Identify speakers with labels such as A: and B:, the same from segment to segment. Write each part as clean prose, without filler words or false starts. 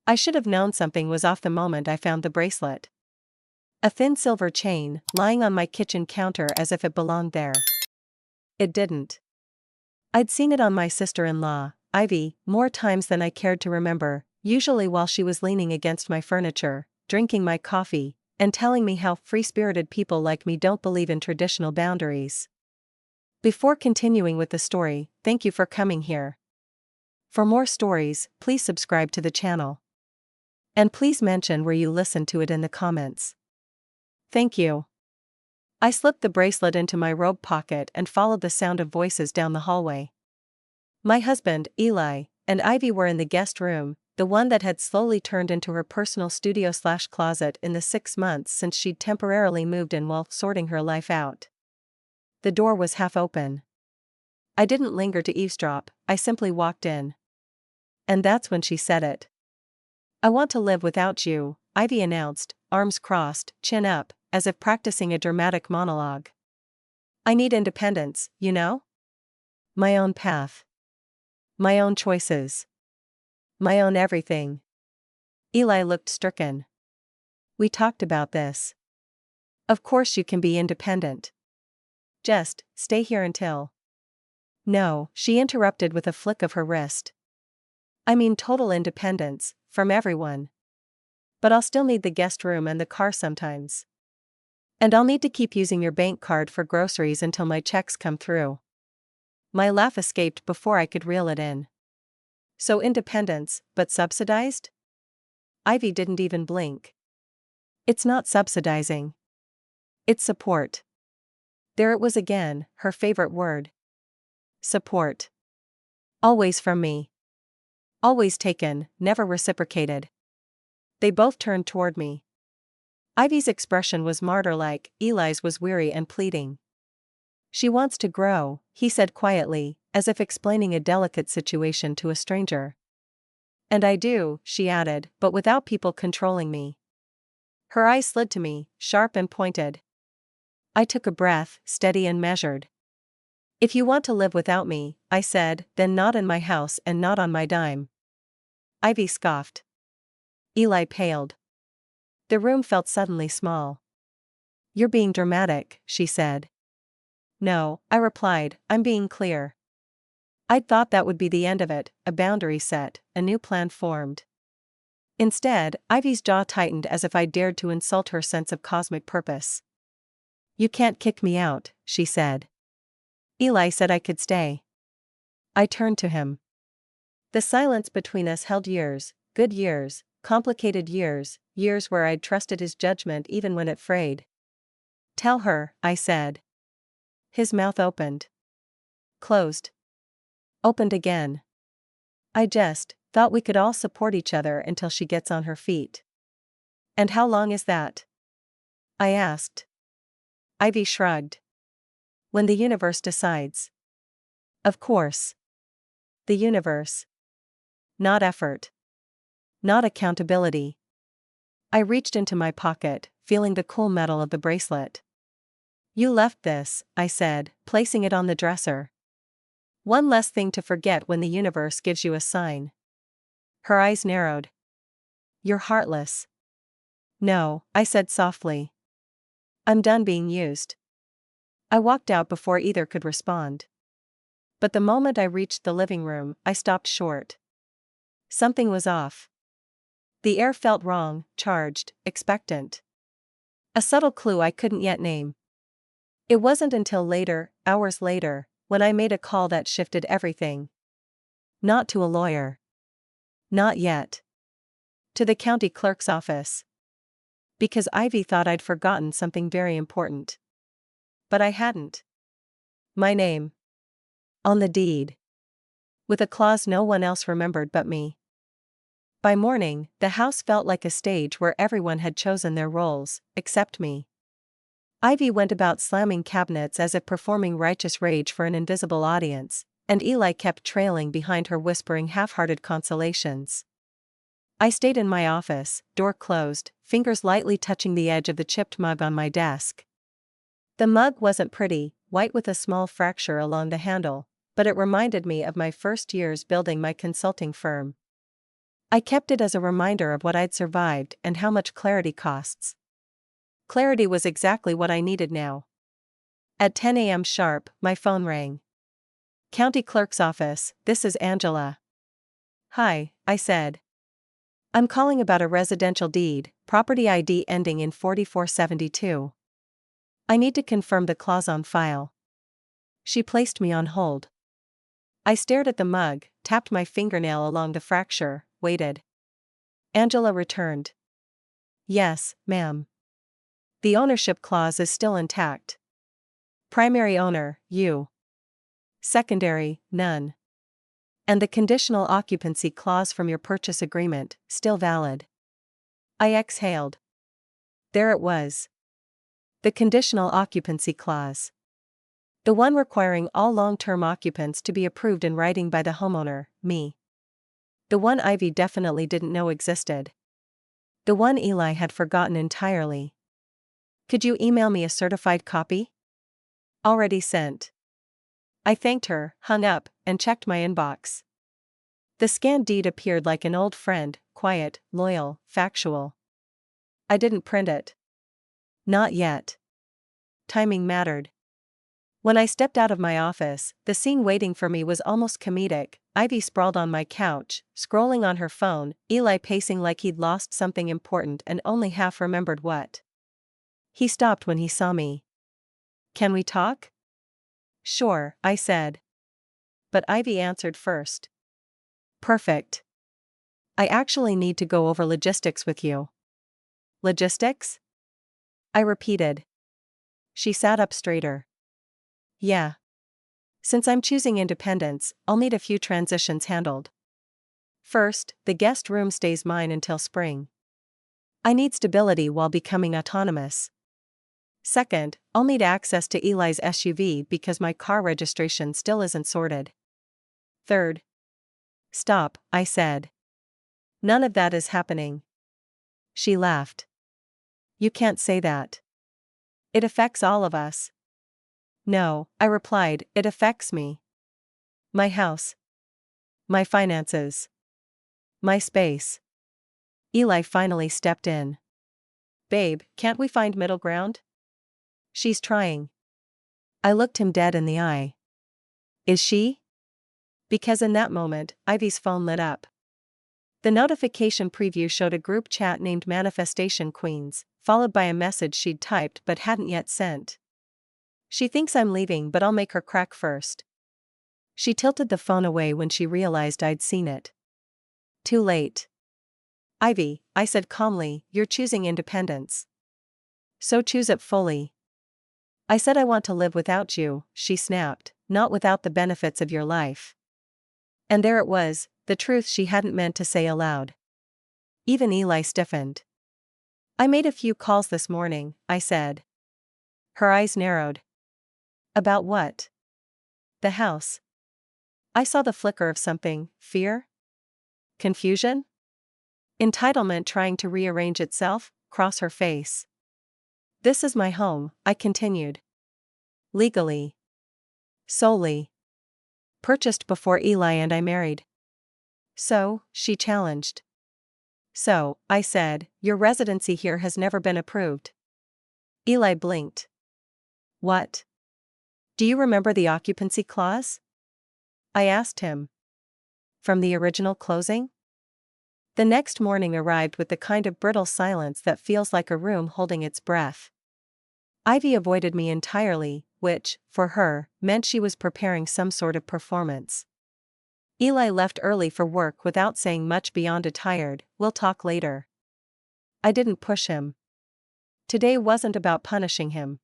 A: I should have known something was off the moment I found the bracelet. A thin silver chain, lying on my kitchen counter as if it belonged there. It didn't. I'd seen it on my sister-in-law, Ivy, more times than I cared to remember, usually while she was leaning against my furniture, drinking my coffee, and telling me how free-spirited people like me don't believe in traditional boundaries. Before continuing with the story, thank you for coming here. For more stories, please subscribe to the channel. And please mention where you listened to it in the comments. Thank you. I slipped the bracelet into my robe pocket and followed the sound of voices down the hallway. My husband, Eli, and Ivy were in the guest room, the one that had slowly turned into her personal studio/closet in the 6 months since she'd temporarily moved in while sorting her life out. The door was half open. I didn't linger to eavesdrop, I simply walked in. And that's when she said it. "I want to live without you," Ivy announced, arms crossed, chin up, as if practicing a dramatic monologue. "I need independence, you know? My own path. My own choices. My own everything." Eli looked stricken. "We talked about this. Of course you can be independent. Just stay here until..." "No," she interrupted with a flick of her wrist. "I mean total independence, from everyone. But I'll still need the guest room and the car sometimes. And I'll need to keep using your bank card for groceries until my checks come through." My laugh escaped before I could reel it in. "So independence, but subsidized?" Ivy didn't even blink. "It's not subsidizing. It's support." There it was again, her favorite word. Support. Always from me. Always taken, never reciprocated. They both turned toward me. Ivy's expression was martyr-like, Eli's was weary and pleading. "She wants to grow," he said quietly, as if explaining a delicate situation to a stranger. "And I do," she added, "but without people controlling me." Her eyes slid to me, sharp and pointed. I took a breath, steady and measured. "If you want to live without me," I said, "then not in my house and not on my dime." Ivy scoffed. Eli paled. The room felt suddenly small. "You're being dramatic," she said. "No," I replied, "I'm being clear. I'd thought that would be the end of it, a boundary set, a new plan formed." Instead, Ivy's jaw tightened as if I dared to insult her sense of cosmic purpose. "You can't kick me out," she said. "Eli said I could stay." I turned to him. The silence between us held years, good years, complicated years, years where I'd trusted his judgment even when it frayed. "Tell her," I said. His mouth opened. Closed. Opened again. "I just thought we could all support each other until she gets on her feet." "And how long is that?" I asked. Ivy shrugged. "When the universe decides." "Of course. The universe. Not effort. Not accountability." I reached into my pocket, feeling the cool metal of the bracelet. "You left this," I said, placing it on the dresser. "One less thing to forget when the universe gives you a sign." Her eyes narrowed. "You're heartless." "No," I said softly. "I'm done being used." I walked out before either could respond. But the moment I reached the living room, I stopped short. Something was off. The air felt wrong, charged, expectant. A subtle clue I couldn't yet name. It wasn't until later, hours later, when I made a call that shifted everything. Not to a lawyer. Not yet. To the county clerk's office. Because Ivy thought I'd forgotten something very important. But I hadn't. My name. On the deed. With a clause no one else remembered but me. By morning, the house felt like a stage where everyone had chosen their roles, except me. Ivy went about slamming cabinets as if performing righteous rage for an invisible audience, and Eli kept trailing behind her whispering half-hearted consolations. I stayed in my office, door closed, fingers lightly touching the edge of the chipped mug on my desk. The mug wasn't pretty, white with a small fracture along the handle, but it reminded me of my first years building my consulting firm. I kept it as a reminder of what I'd survived and how much clarity costs. Clarity was exactly what I needed now. At 10 a.m. sharp, my phone rang. County Clerk's office, this is Angela. Hi, I said. I'm calling about a residential deed, property ID ending in 4472. I need to confirm the clause on file. She placed me on hold. I stared at the mug, tapped my fingernail along the fracture, waited. Angela returned. Yes, ma'am. The ownership clause is still intact. Primary owner, you. Secondary, none. And the conditional occupancy clause from your purchase agreement, still valid. I exhaled. There it was. The conditional occupancy clause. The one requiring all long-term occupants to be approved in writing by the homeowner, me. The one Ivy definitely didn't know existed. The one Eli had forgotten entirely. Could you email me a certified copy? Already sent. I thanked her, hung up, and checked my inbox. The scanned deed appeared like an old friend, quiet, loyal, factual. I didn't print it. Not yet. Timing mattered. When I stepped out of my office, the scene waiting for me was almost comedic. Ivy sprawled on my couch, scrolling on her phone, Eli pacing like he'd lost something important and only half remembered what. He stopped when he saw me. Can we talk? Sure, I said. But Ivy answered first. Perfect. I actually need to go over logistics with you. Logistics? I repeated. She sat up straighter. Yeah. Since I'm choosing independence, I'll need a few transitions handled. First, the guest room stays mine until spring. I need stability while becoming autonomous. Second, I'll need access to Eli's SUV because my car registration still isn't sorted. Third. Stop, I said. None of that is happening. She laughed. You can't say that. It affects all of us. No, I replied, it affects me. My house. My finances. My space. Eli finally stepped in. Babe, can't we find middle ground? She's trying. I looked him dead in the eye. Is she? Because in that moment, Ivy's phone lit up. The notification preview showed a group chat named Manifestation Queens, followed by a message she'd typed but hadn't yet sent. She thinks I'm leaving, but I'll make her crack first. She tilted the phone away when she realized I'd seen it. Too late. Ivy, I said calmly, you're choosing independence. So choose it fully. I said I want to live without you, she snapped, not without the benefits of your life. And there it was, the truth she hadn't meant to say aloud. Even Eli stiffened. I made a few calls this morning, I said. Her eyes narrowed. About what? The house. I saw the flicker of something, fear? Confusion? Entitlement trying to rearrange itself, cross her face. This is my home, I continued. Legally. Solely. Purchased before Eli and I married. So, she challenged. So, I said, your residency here has never been approved. Eli blinked. What? Do you remember the occupancy clause? I asked him. From the original closing? The next morning arrived with the kind of brittle silence that feels like a room holding its breath. Ivy avoided me entirely, which, for her, meant she was preparing some sort of performance. Eli left early for work without saying much beyond a tired, we'll talk later. I didn't push him. Today wasn't about punishing him.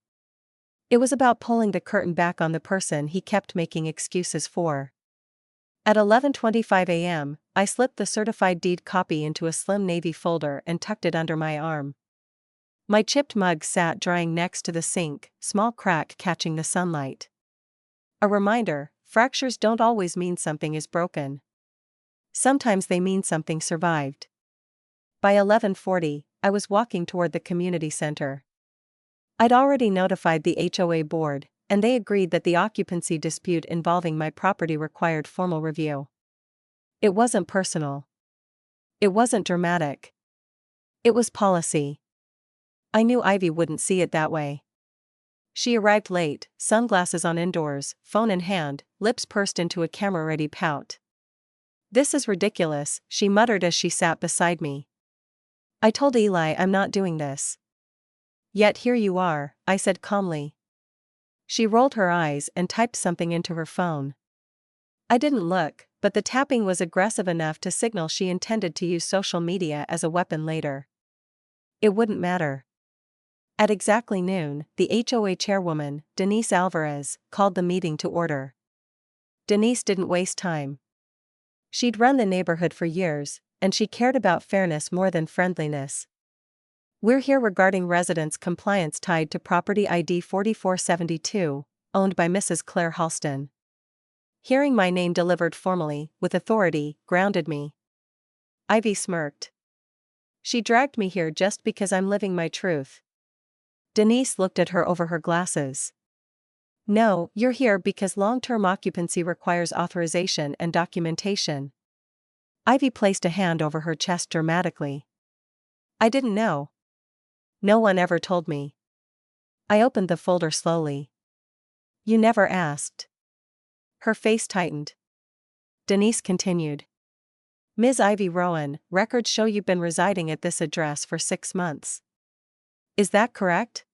A: It was about pulling the curtain back on the person he kept making excuses for. At 11:25 a.m., I slipped the certified deed copy into a slim navy folder and tucked it under my arm. My chipped mug sat drying next to the sink, small crack catching the sunlight. A reminder, fractures don't always mean something is broken. Sometimes they mean something survived. By 11:40, I was walking toward the community center. I'd already notified the HOA board, and they agreed that the occupancy dispute involving my property required formal review. It wasn't personal. It wasn't dramatic. It was policy. I knew Ivy wouldn't see it that way. She arrived late, sunglasses on indoors, phone in hand, lips pursed into a camera-ready pout. "This is ridiculous," she muttered as she sat beside me. "I told Eli I'm not doing this." "Yet here you are," I said calmly. She rolled her eyes and typed something into her phone. I didn't look, but the tapping was aggressive enough to signal she intended to use social media as a weapon later. It wouldn't matter. At exactly noon, the HOA chairwoman, Denise Alvarez, called the meeting to order. Denise didn't waste time. She'd run the neighborhood for years, and she cared about fairness more than friendliness. "We're here regarding residents' compliance tied to property ID 4472, owned by Mrs. Claire Halston." Hearing my name delivered formally, with authority, grounded me. Ivy smirked. "She dragged me here just because I'm living my truth." Denise looked at her over her glasses. "No, you're here because long-term occupancy requires authorization and documentation." Ivy placed a hand over her chest dramatically. "I didn't know. No one ever told me." I opened the folder slowly. "You never asked." Her face tightened. Denise continued. "Ms. Ivy Rowan, records show you've been residing at this address for 6 months. Is that correct?"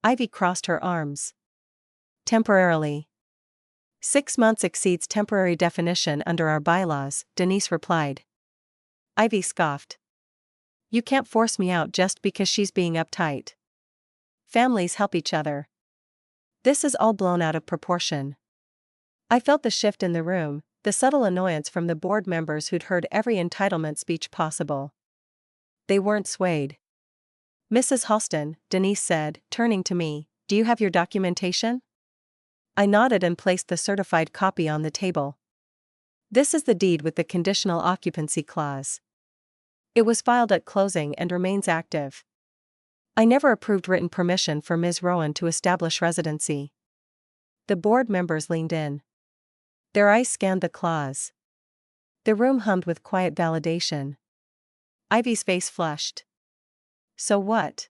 A: Ivy crossed her arms. "Temporarily." "6 months exceeds temporary definition under our bylaws," Denise replied. Ivy scoffed. "You can't force me out just because she's being uptight. Families help each other. This is all blown out of proportion." I felt the shift in the room, the subtle annoyance from the board members who'd heard every entitlement speech possible. They weren't swayed. "Mrs. Halston," Denise said, turning to me, "do you have your documentation?" I nodded and placed the certified copy on the table. "This is the deed with the conditional occupancy clause. It was filed at closing and remains active. I never approved written permission for Ms. Rowan to establish residency." The board members leaned in. Their eyes scanned the clause. The room hummed with quiet validation. Ivy's face flushed. "So what?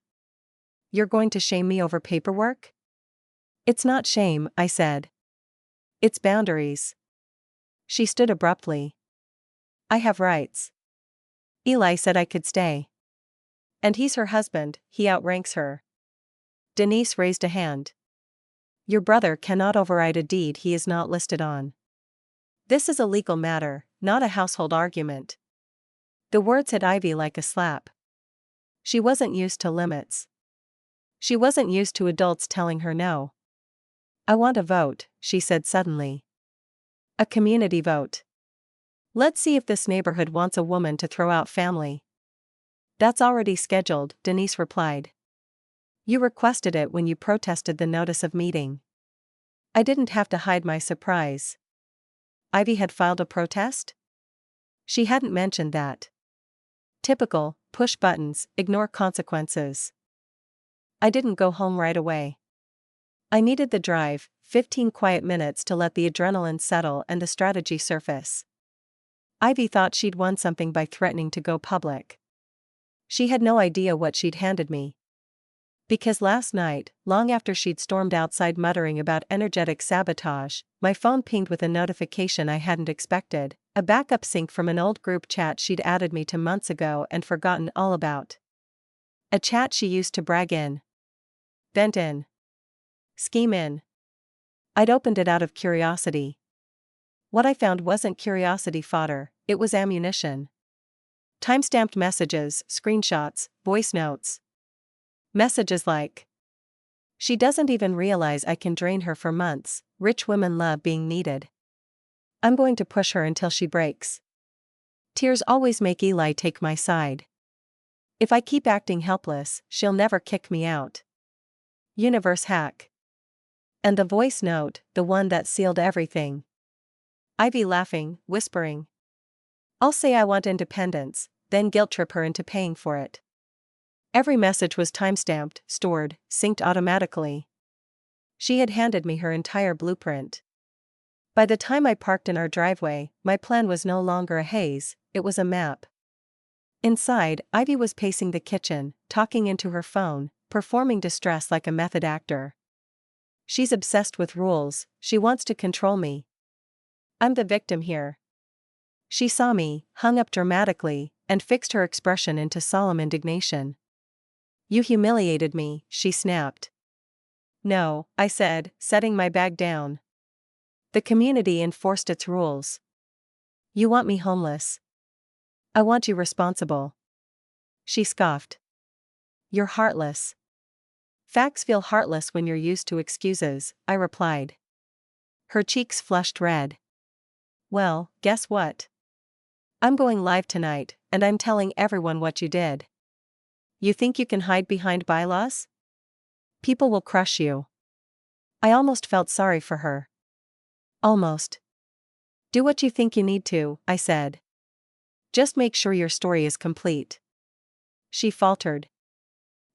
A: You're going to shame me over paperwork?" "It's not shame," I said. "It's boundaries." She stood abruptly. "I have rights. Eli said I could stay. And he's her husband, he outranks her." Denise raised a hand. "Your brother cannot override a deed he is not listed on. This is a legal matter, not a household argument." The words hit Ivy like a slap. She wasn't used to limits. She wasn't used to adults telling her no. "I want a vote," she said suddenly. "A community vote. Let's see if this neighborhood wants a woman to throw out family." "That's already scheduled," Denise replied. "You requested it when you protested the notice of meeting." I didn't have to hide my surprise. Ivy had filed a protest? She hadn't mentioned that. Typical, push buttons, ignore consequences. I didn't go home right away. I needed the drive, 15 quiet minutes to let the adrenaline settle and the strategy surface. Ivy thought she'd won something by threatening to go public. She had no idea what she'd handed me. Because last night, long after she'd stormed outside muttering about energetic sabotage, my phone pinged with a notification I hadn't expected, a backup sync from an old group chat she'd added me to months ago and forgotten all about. A chat she used to brag in. Vent in. Scheme in. I'd opened it out of curiosity. What I found wasn't curiosity fodder, it was ammunition. Timestamped messages, screenshots, voice notes. Messages like, "She doesn't even realize I can drain her for months, rich women love being needed. I'm going to push her until she breaks. Tears always make Eli take my side. If I keep acting helpless, she'll never kick me out. Universe hack." And the voice note, the one that sealed everything. Ivy laughing, whispering. "I'll say I want independence, then guilt trip her into paying for it." Every message was timestamped, stored, synced automatically. She had handed me her entire blueprint. By the time I parked in our driveway, my plan was no longer a haze, it was a map. Inside, Ivy was pacing the kitchen, talking into her phone, performing distress like a method actor. She's obsessed with rules, she wants to control me. I'm the victim here. She saw me, hung up dramatically, and fixed her expression into solemn indignation. You humiliated me, she snapped. No, I said, setting my bag down. The community enforced its rules. You want me homeless. I want you responsible. She scoffed. You're heartless. Facts feel heartless when you're used to excuses, I replied. Her cheeks flushed red. Well, guess what? I'm going live tonight, and I'm telling everyone what you did. You think you can hide behind bylaws? People will crush you. I almost felt sorry for her. Almost. Do what you think you need to, I said. Just make sure your story is complete. She faltered.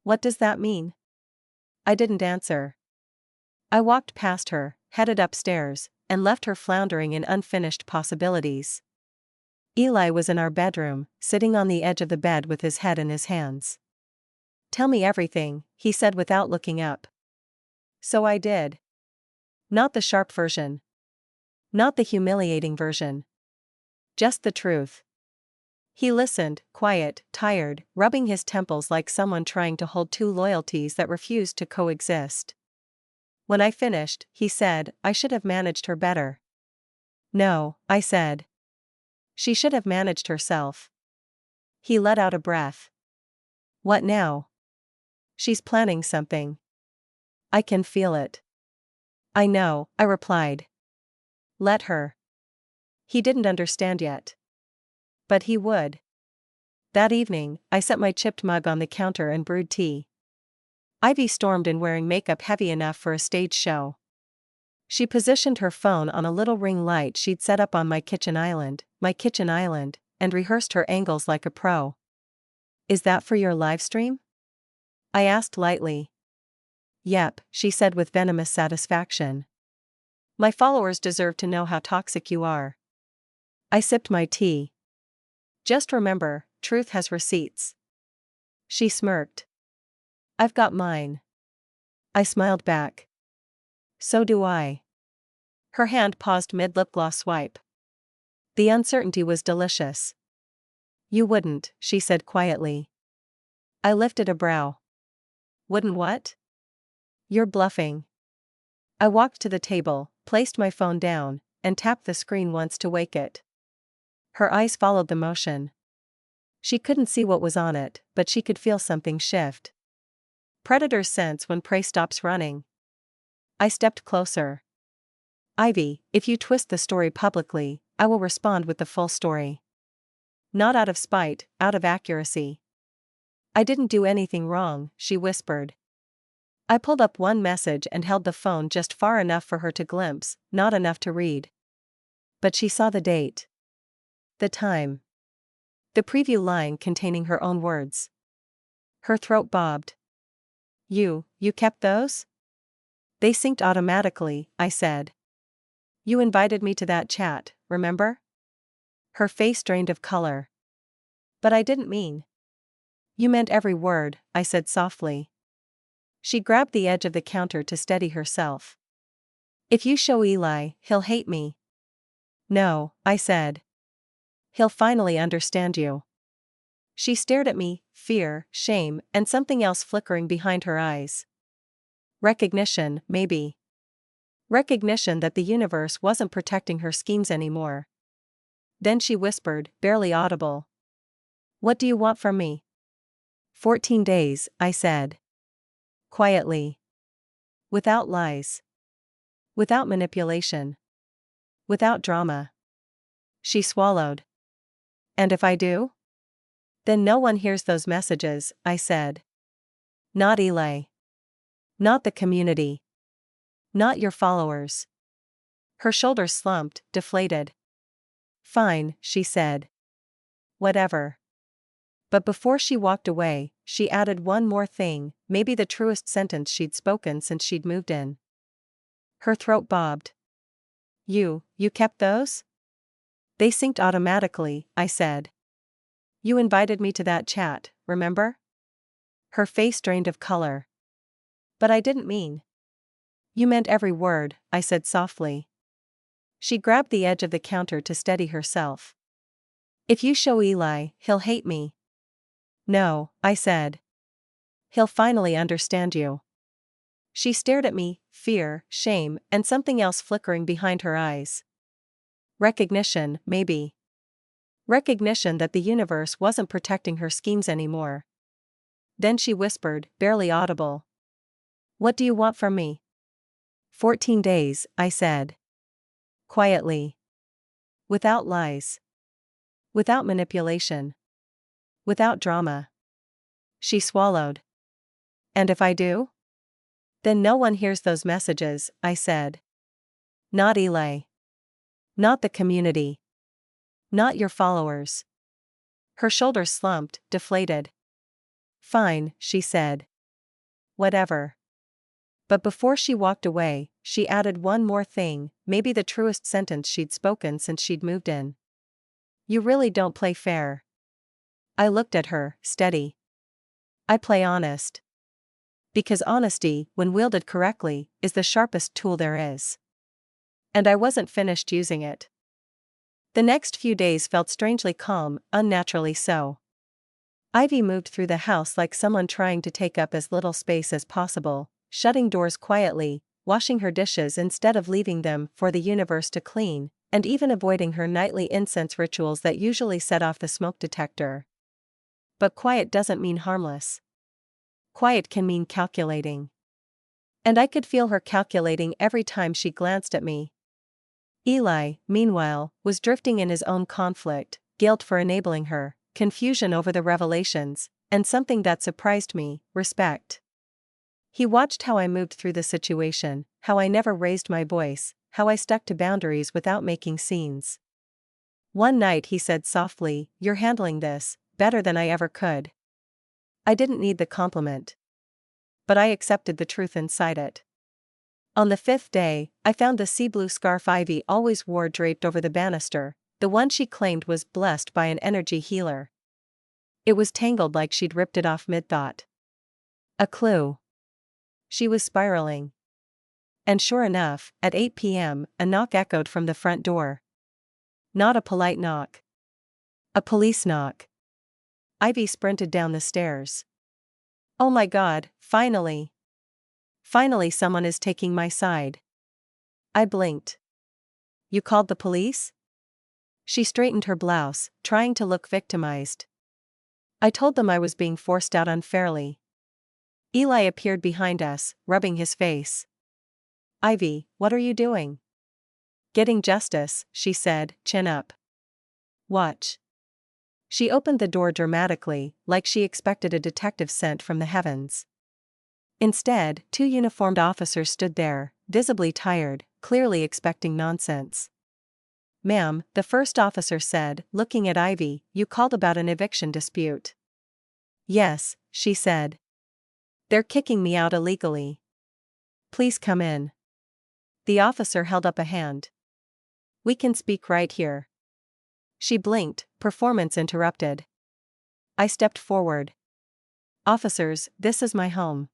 A: What does that mean? I didn't answer. I walked past her, headed upstairs, and left her floundering in unfinished possibilities. Eli was in our bedroom, sitting on the edge of the bed with his head in his hands. Tell me everything, he said without looking up. So I did. Not the sharp version. Not the humiliating version. Just the truth. He listened, quiet, tired, rubbing his temples like someone trying to hold two loyalties that refused to coexist. When I finished, he said, I should have managed her better. No, I said. She should have managed herself. He let out a breath. What now? She's planning something. I can feel it. I know, I replied. Let her. He didn't understand yet. But he would. That evening, I set my chipped mug on the counter and brewed tea. Ivy stormed in wearing makeup heavy enough for a stage show. She positioned her phone on a little ring light she'd set up on my kitchen island, and rehearsed her angles like a pro. Is that for your live stream? I asked lightly. Yep, she said with venomous satisfaction. My followers deserve to know how toxic you are. I sipped my tea. Just remember, truth has receipts. She smirked. I've got mine. I smiled back. So do I. Her hand paused mid-lip gloss swipe. The uncertainty was delicious. You wouldn't, she said quietly. I lifted a brow. Wouldn't what? You're bluffing. I walked to the table, placed my phone down, and tapped the screen once to wake it. Her eyes followed the motion. She couldn't see what was on it, but she could feel something shift. Predators sense when prey stops running. I stepped closer. Ivy, if you twist the story publicly, I will respond with the full story. Not out of spite, out of accuracy. I didn't do anything wrong, she whispered. I pulled up one message and held the phone just far enough for her to glimpse, not enough to read. But she saw the date. The time. The preview line containing her own words. Her throat bobbed. You kept those? They synced automatically, I said. You invited me to that chat, remember? Her face drained of color. But I didn't mean. You meant every word, I said softly. She grabbed the edge of the counter to steady herself. If you show Eli, he'll hate me. No, I said. He'll finally understand you. She stared at me, fear, shame, and something else flickering behind her eyes. Recognition, maybe. Recognition that the universe wasn't protecting her schemes anymore. Then she whispered, barely audible. What do you want from me? 14 days, I said. Quietly. Without lies. Without manipulation. Without drama. She swallowed. And if I do? Then no one hears those messages, I said. Not Eli. Not the community. Not your followers. Her shoulders slumped, deflated. Fine, she said. Whatever. But before she walked away, she added one more thing, maybe the truest sentence she'd spoken since she'd moved in. Her throat bobbed. You kept those? They synced automatically, I said. You invited me to that chat, remember? Her face drained of color. But I didn't mean. You meant every word, I said softly. She grabbed the edge of the counter to steady herself. If you show Eli, he'll hate me. No, I said. He'll finally understand you. She stared at me, fear, shame, and something else flickering behind her eyes. Recognition, maybe. Recognition that the universe wasn't protecting her schemes anymore. Then she whispered, barely audible. What do you want from me? 14 days, I said. Quietly. Without lies. Without manipulation. Without drama. She swallowed. And if I do? Then no one hears those messages, I said. Not Eli. Not the community. Not your followers. Her shoulders slumped, deflated. Fine, she said. Whatever. But before she walked away, she added one more thing, maybe the truest sentence she'd spoken since she'd moved in. You really don't play fair. I looked at her, steady. I play honest. Because honesty, when wielded correctly, is the sharpest tool there is. And I wasn't finished using it. The next few days felt strangely calm, unnaturally so. Ivy moved through the house like someone trying to take up as little space as possible, shutting doors quietly, washing her dishes instead of leaving them for the universe to clean, and even avoiding her nightly incense rituals that usually set off the smoke detector. But quiet doesn't mean harmless. Quiet can mean calculating. And I could feel her calculating every time she glanced at me. Eli, meanwhile, was drifting in his own conflict, guilt for enabling her, confusion over the revelations, and something that surprised me, respect. He watched how I moved through the situation, how I never raised my voice, how I stuck to boundaries without making scenes. One night he said softly, "You're handling this better than I ever could." I didn't need the compliment. But I accepted the truth inside it. On the 5th day, I found the sea blue scarf Ivy always wore draped over the banister, the one she claimed was blessed by an energy healer. It was tangled like she'd ripped it off mid-thought. A clue. She was spiraling. And sure enough, at 8 p.m., a knock echoed from the front door. Not a polite knock. A police knock. Ivy sprinted down the stairs. Oh my God, finally. Finally someone is taking my side. I blinked. You called the police? She straightened her blouse, trying to look victimized. I told them I was being forced out unfairly. Eli appeared behind us, rubbing his face. Ivy, what are you doing? Getting justice, she said, chin up. Watch. She opened the door dramatically, like she expected a detective sent from the heavens. Instead, 2 uniformed officers stood there, visibly tired, clearly expecting nonsense. Ma'am, the first officer said, looking at Ivy, you called about an eviction dispute. Yes, she said. They're kicking me out illegally. Please come in. The officer held up a hand. We can speak right here. She blinked, performance interrupted. I stepped forward. Officers, this is my home.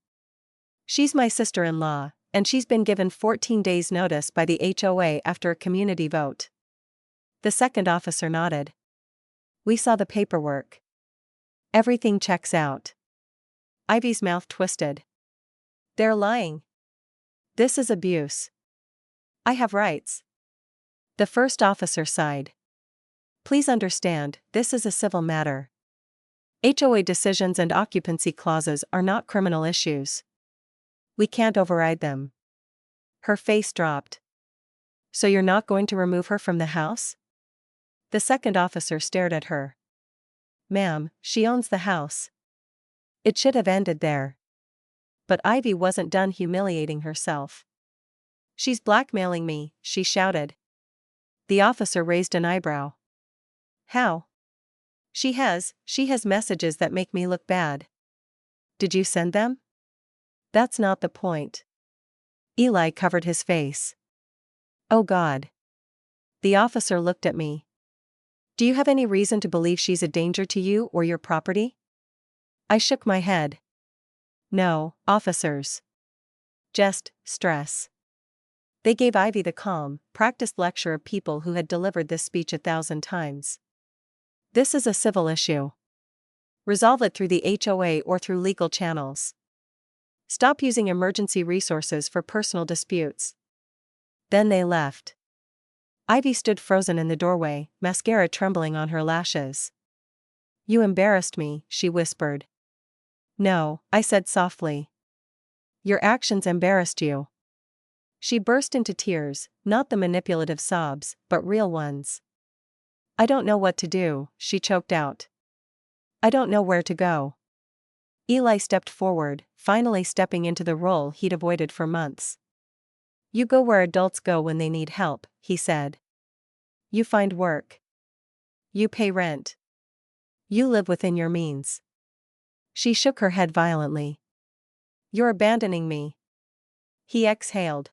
A: She's my sister-in-law, and she's been given 14 days' notice by the HOA after a community vote. The second officer nodded. We saw the paperwork. Everything checks out. Ivy's mouth twisted. They're lying. This is abuse. I have rights. The first officer sighed. Please understand, this is a civil matter. HOA decisions and occupancy clauses are not criminal issues. We can't override them. Her face dropped. So you're not going to remove her from the house? The second officer stared at her. Ma'am, she owns the house. It should have ended there. But Ivy wasn't done humiliating herself. She's blackmailing me, she shouted. The officer raised an eyebrow. How? She has messages that make me look bad. Did you send them? That's not the point. Eli covered his face. Oh God. The officer looked at me. Do you have any reason to believe she's a danger to you or your property? I shook my head. No, officers. Just stress. They gave Ivy the calm, practiced lecture of people who had delivered this speech 1,000 times. This is a civil issue. Resolve it through the HOA or through legal channels. Stop using emergency resources for personal disputes. Then they left. Ivy stood frozen in the doorway, mascara trembling on her lashes. You embarrassed me, she whispered. No, I said softly. Your actions embarrassed you. She burst into tears, not the manipulative sobs, but real ones. I don't know what to do, she choked out. I don't know where to go. Eli stepped forward, finally stepping into the role he'd avoided for months. You go where adults go when they need help, he said. You find work. You pay rent. You live within your means. She shook her head violently. You're abandoning me. He exhaled.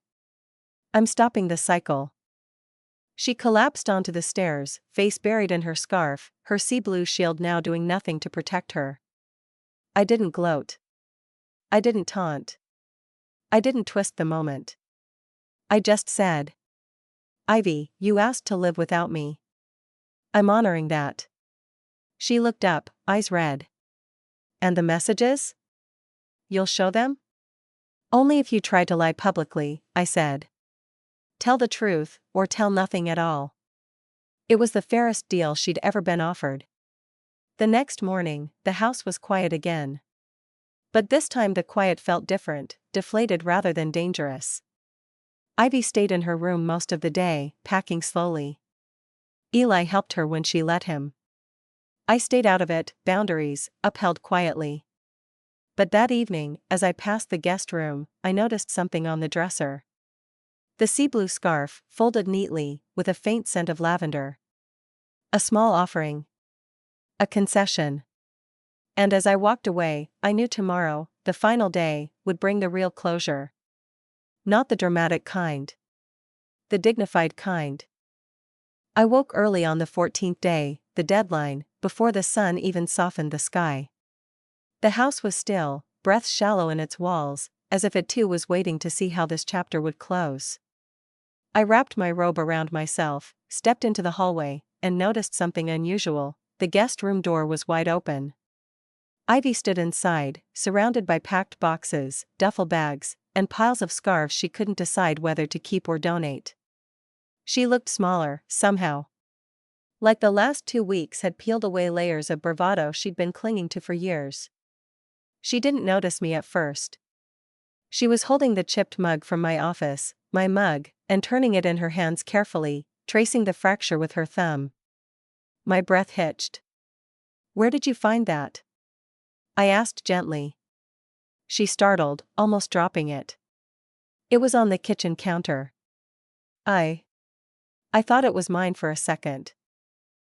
A: I'm stopping the cycle. She collapsed onto the stairs, face buried in her scarf, her sea blue shield now doing nothing to protect her. I didn't gloat. I didn't taunt. I didn't twist the moment. I just said. Ivy, you asked to live without me. I'm honoring that. She looked up, eyes red. And the messages? You'll show them? Only if you try to lie publicly, I said. Tell the truth, or tell nothing at all. It was the fairest deal she'd ever been offered. The next morning, the house was quiet again. But this time the quiet felt different, deflated rather than dangerous. Ivy stayed in her room most of the day, packing slowly. Eli helped her when she let him. I stayed out of it, boundaries, upheld quietly. But that evening, as I passed the guest room, I noticed something on the dresser. The sea blue scarf, folded neatly, with a faint scent of lavender. A small offering. A concession. And as I walked away, I knew tomorrow, the final day, would bring the real closure. Not the dramatic kind. The dignified kind. I woke early on the 14th day, the deadline, before the sun even softened the sky. The house was still, breath shallow in its walls, as if it too was waiting to see how this chapter would close. I wrapped my robe around myself, stepped into the hallway, and noticed something unusual. The guest room door was wide open. Ivy stood inside, surrounded by packed boxes, duffel bags, and piles of scarves she couldn't decide whether to keep or donate. She looked smaller, somehow. Like the last 2 weeks had peeled away layers of bravado she'd been clinging to for years. She didn't notice me at first. She was holding the chipped mug from my office, my mug, and turning it in her hands carefully, tracing the fracture with her thumb. My breath hitched. Where did you find that? I asked gently. She startled, almost dropping it. It was on the kitchen counter. I thought it was mine for a second.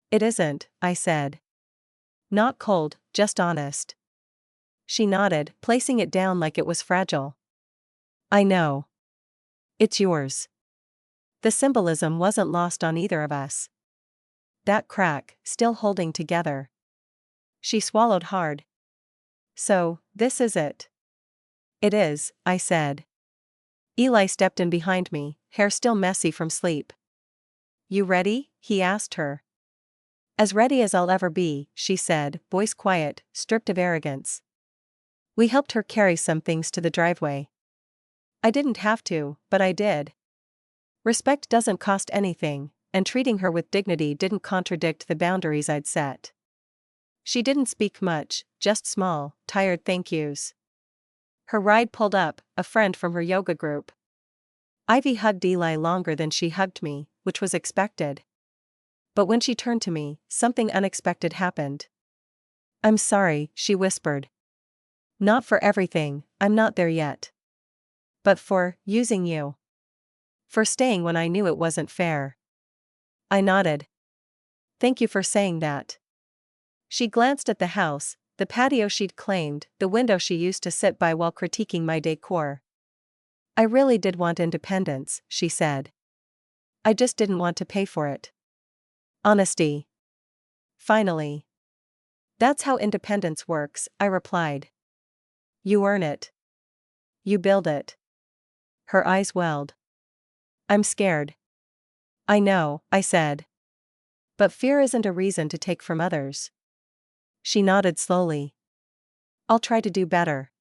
A: It isn't, I said. Not cold, just honest. She nodded, placing it down like it was fragile. I know. It's yours. The symbolism wasn't lost on either of us. That crack, still holding together. She swallowed hard. So, this is it. It is, I said. Eli stepped in behind me, hair still messy from sleep. You ready? He asked her. As ready as I'll ever be, she said, voice quiet, stripped of arrogance. We helped her carry some things to the driveway. I didn't have to, but I did. Respect doesn't cost anything, and treating her with dignity didn't contradict the boundaries I'd set. She didn't speak much, just small, tired thank yous. Her ride pulled up, a friend from her yoga group. Ivy hugged Eli longer than she hugged me, which was expected. But when she turned to me, something unexpected happened. I'm sorry, she whispered. Not for everything, I'm not there yet. But for using you. For staying when I knew it wasn't fair. I nodded. Thank you for saying that. She glanced at the house, the patio she'd claimed, the window she used to sit by while critiquing my decor. I really did want independence, she said. I just didn't want to pay for it. Honesty. finally. That's how independence works, I replied. You earn it. You build it. Her eyes welled. I'm scared. I know, I said. But fear isn't a reason to take from others. She nodded slowly. I'll try to do better.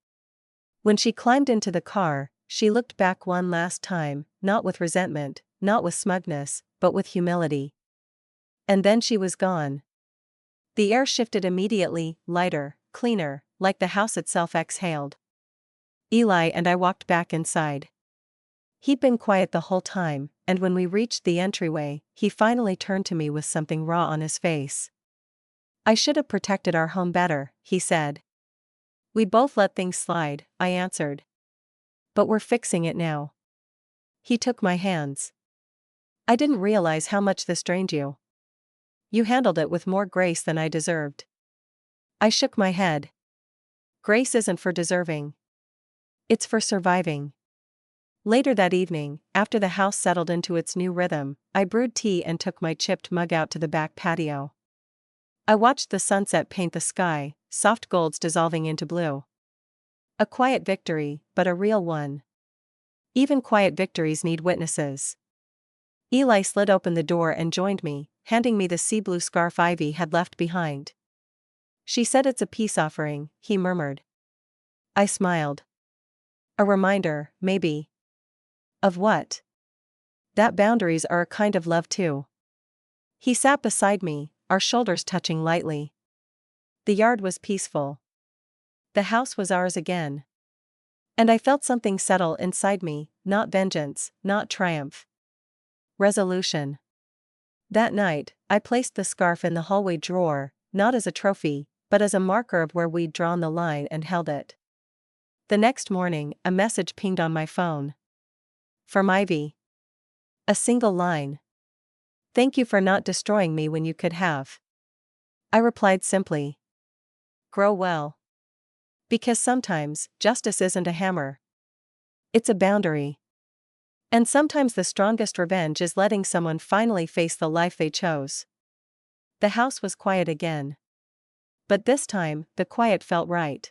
A: When she climbed into the car, she looked back one last time, not with resentment, not with smugness, but with humility. And then she was gone. The air shifted immediately, lighter, cleaner, like the house itself exhaled. Eli and I walked back inside. He'd been quiet the whole time, and when we reached the entryway, he finally turned to me with something raw on his face. I should have protected our home better, he said. We both let things slide, I answered. But we're fixing it now. He took my hands. I didn't realize how much this drained you. You handled it with more grace than I deserved. I shook my head. Grace isn't for deserving. It's for surviving. Later that evening, after the house settled into its new rhythm, I brewed tea and took my chipped mug out to the back patio. I watched the sunset paint the sky, soft golds dissolving into blue. A quiet victory, but a real one. Even quiet victories need witnesses. Eli slid open the door and joined me, handing me the sea blue scarf Ivy had left behind. She said it's a peace offering, he murmured. I smiled. A reminder, maybe. Of what? That boundaries are a kind of love too. He sat beside me, our shoulders touching lightly. The yard was peaceful. The house was ours again. And I felt something settle inside me, not vengeance, not triumph. Resolution. That night, I placed the scarf in the hallway drawer, not as a trophy, but as a marker of where we'd drawn the line and held it. The next morning, a message pinged on my phone. From Ivy. A single line. Thank you for not destroying me when you could have. I replied simply. Grow well. Because sometimes, justice isn't a hammer. It's a boundary. And sometimes the strongest revenge is letting someone finally face the life they chose. The house was quiet again. But this time, the quiet felt right.